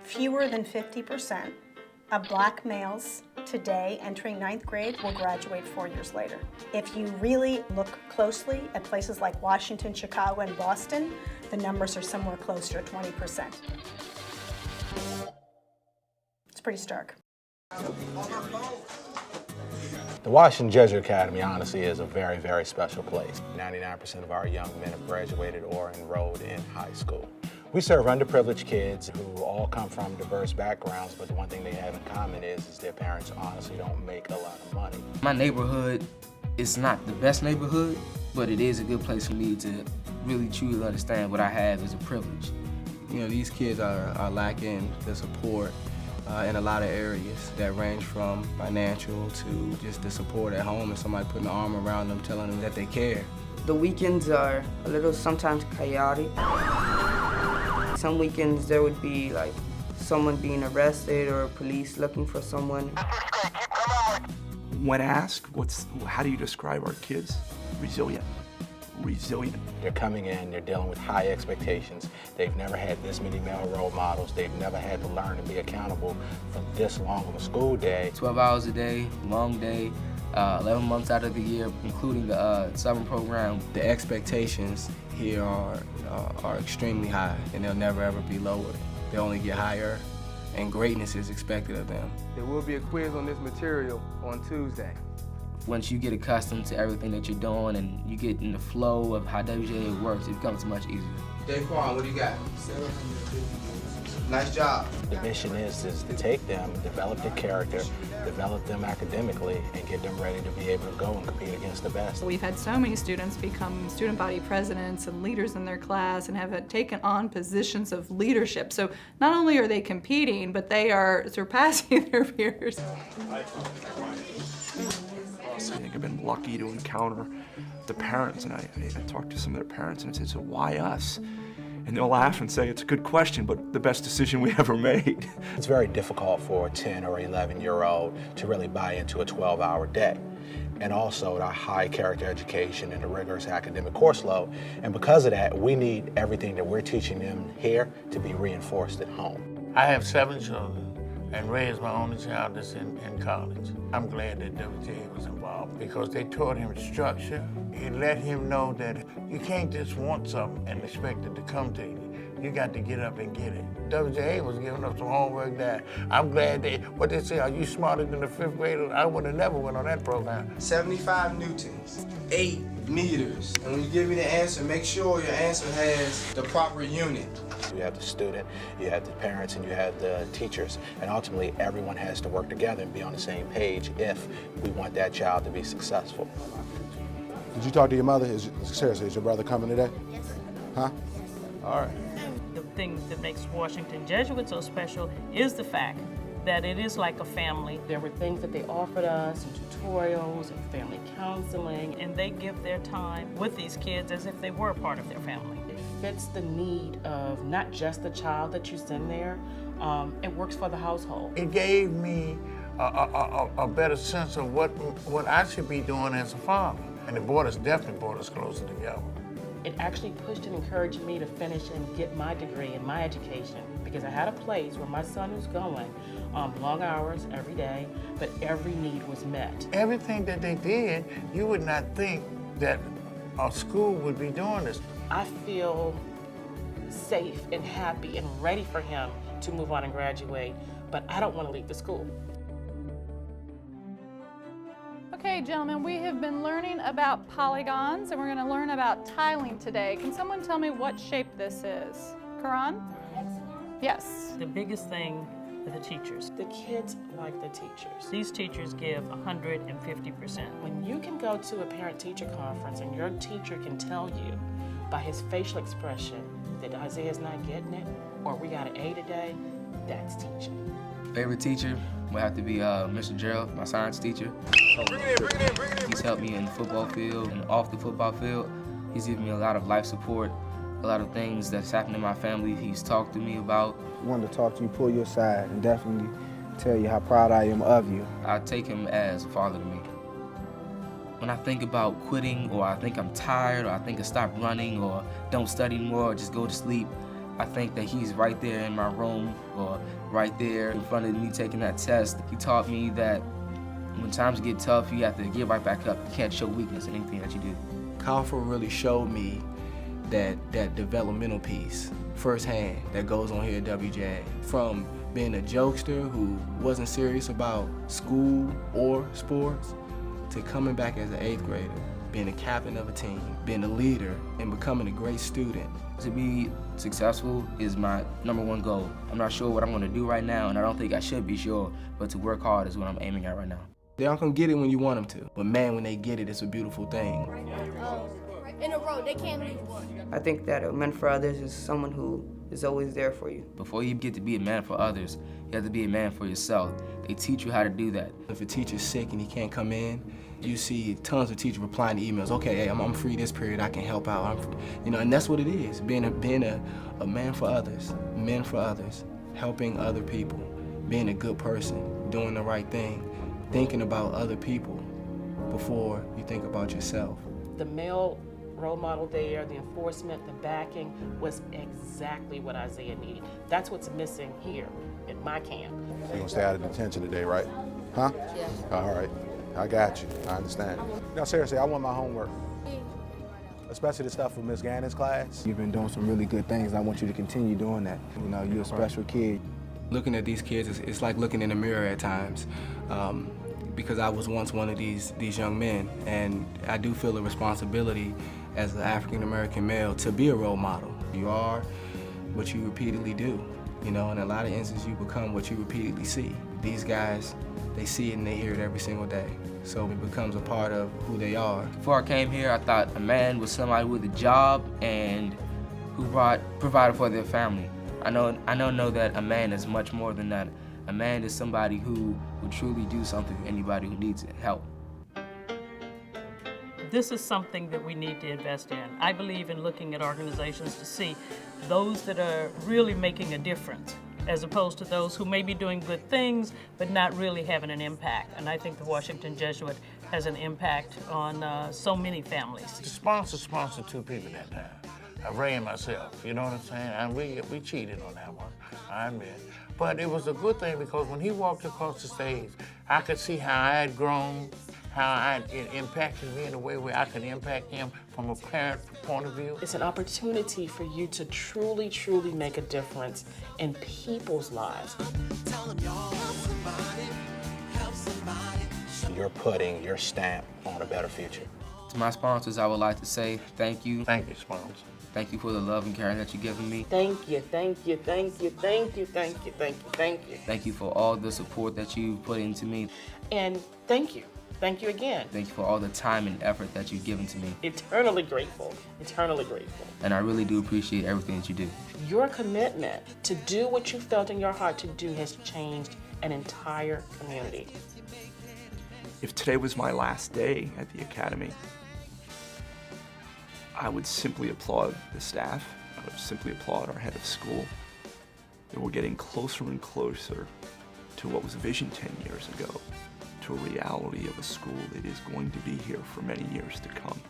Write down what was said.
Fewer than 50% of black males today entering 9th grade will graduate 4 years later. If you really look closely at places like Washington, Chicago, and Boston, the numbers are somewhere closer to 20%. It's pretty stark. The Washington Jesuit Academy, honestly, is a very, very special place. 99% of our young men have graduated or enrolled in high school. We serve underprivileged kids who all come from diverse backgrounds, but the one thing they have in common is their parents honestly don't make a lot of money. My neighborhood is not the best neighborhood, but it is a good place for me to really truly understand what I have as a privilege. You know, these kids are lacking the support in a lot of areas that range from financial to just the support at home and somebody putting an arm around them, telling them that they care. The weekends are a little sometimes chaotic. Some weekends there would be like someone being arrested or police looking for someone. When asked, how do you describe our kids? Resilient. Resilient. They're coming in, they're dealing with high expectations. They've never had this many male role models. They've never had to learn and be accountable for this long of a school day. 12 hours a day, long day, 11 months out of the year, including the summer program. The expectations here are extremely high, and they'll never ever be lowered. They only get higher, and greatness is expected of them. There will be a quiz on this material on Tuesday. Once you get accustomed to everything that you're doing and you get in the flow of how WJA works, it becomes much easier. Daquan, what do you got? 750. Nice job. The mission is to take them, develop their character, develop them academically, and get them ready to be able to go and compete against the best. We've had so many students become student body presidents and leaders in their class and have taken on positions of leadership. So not only are they competing, but they are surpassing their peers. I think I've been lucky to encounter the parents, and I talked to some of their parents and I said, so why us? And they'll laugh and say, it's a good question, but the best decision we ever made. It's very difficult for a 10 or 11-year-old to really buy into a 12-hour day. And also the high character education and the rigorous academic course load. And because of that, we need everything that we're teaching them here to be reinforced at home. I have 7 children and raised my only child that's in college. I'm glad that WJA was involved because they taught him structure. It let him know that you can't just want something and expect it to come to you. You got to get up and get it. WJA was giving us some homework that I'm glad what they say, are you smarter than the 5th grader? I would have never went on that program. 75 newtons, 8 meters. And when you give me the answer, make sure your answer has the proper unit. You have the student, you have the parents, and you have the teachers. And ultimately, everyone has to work together and be on the same page if we want that child to be successful. Did you talk to your mother? Seriously, is your brother coming today? Yes, sir. Huh? All right. The thing that makes Washington Jesuit so special is the fact that it is like a family. There were things that they offered us, and tutorials and family counseling. And they give their time with these kids as if they were part of their family. It fits the need of not just the child that you send there, it works for the household. It gave me a better sense of what I should be doing as a father. And it definitely brought us closer together. It actually pushed and encouraged me to finish and get my degree and my education because I had a place where my son was going, long hours every day, but every need was met. Everything that they did, you would not think that a school would be doing this. I feel safe and happy and ready for him to move on and graduate, but I don't want to leave the school. Okay, gentlemen, we have been learning about polygons and we're going to learn about tiling today. Can someone tell me what shape this is? Karan? Yes. The biggest thing are the teachers. The kids like the teachers. These teachers give 150%. When you can go to a parent-teacher conference and your teacher can tell you by his facial expression that Isaiah's not getting it, or we got an A today, that's teaching. Favorite teacher would have to be Mr. Gerald, my science teacher. He's helped me in the football field and off the football field. He's given me a lot of life support, a lot of things that's happened in my family he's talked to me about. I wanted to talk to you, pull you aside, and definitely tell you how proud I am of you. I take him as a father to me. When I think about quitting, or I think I'm tired, or I think I stop running, or don't study anymore, or just go to sleep, I think that he's right there in my room or right there in front of me taking that test. He taught me that when times get tough, you have to get right back up. You can't show weakness in anything that you do. Colfer really showed me that developmental piece firsthand that goes on here at WJ. From being a jokester who wasn't serious about school or sports to coming back as an 8th grader, being a captain of a team, being a leader, and becoming a great student. To be successful is my #1 goal. I'm not sure what I'm gonna do right now, and I don't think I should be sure, but to work hard is what I'm aiming at right now. They aren't gonna get it when you want them to, but man, when they get it, it's a beautiful thing. In a row, they can't leave. I think that a man for others is someone who is always there for you. Before you get to be a man for others, you have to be a man for yourself. They teach you how to do that. If a teacher's sick and he can't come in, you see tons of teachers replying to emails. Okay, hey, I'm free this period, I can help out. And that's what it is, being a man for others, men for others, helping other people, being a good person, doing the right thing, thinking about other people before you think about yourself. The male role model there, the enforcement, the backing was exactly what Isaiah needed. That's what's missing here in my camp. You're gonna stay out of detention today, right? Huh? Yeah. All right. I got you. I understand. Now, seriously, I want my homework. Especially the stuff from Miss Gannon's class. You've been doing some really good things. I want you to continue doing that. You know, you're a special kid. Looking at these kids, it's like looking in a mirror at times. Because I was once one of these young men, and I do feel a responsibility as an African-American male to be a role model. You are what you repeatedly do, you know, in a lot of instances you become what you repeatedly see. These guys, they see it and they hear it every single day, so it becomes a part of who they are. Before I came here, I thought a man was somebody with a job and who provided for their family. I know that a man is much more than that. A man is somebody who will truly do something for anybody who needs help. This is something that we need to invest in. I believe in looking at organizations to see those that are really making a difference, as opposed to those who may be doing good things but not really having an impact. And I think the Washington Jesuit has an impact on so many families. The sponsor sponsored 2 people that time, Ray and myself, you know what I'm saying? And we cheated on that one, I admit. But it was a good thing because when he walked across the stage, I could see how I had grown, how it impacted me in a way where I could impact him from a parent point of view. It's an opportunity for you to truly, truly make a difference in people's lives. You're putting your stamp on a better future. To my sponsors, I would like to say thank you. Thank you, sponsor. Thank you for the love and care that you've given me. Thank you, thank you, thank you, thank you, thank you, thank you, thank you. Thank you for all the support that you've put into me. And thank you. Thank you again. Thank you for all the time and effort that you've given to me. Eternally grateful, eternally grateful. And I really do appreciate everything that you do. Your commitment to do what you felt in your heart to do has changed an entire community. If today was my last day at the academy, I would simply applaud the staff. I would simply applaud our head of school. That we're getting closer and closer to what was a vision 10 years ago, to a reality of a school that is going to be here for many years to come.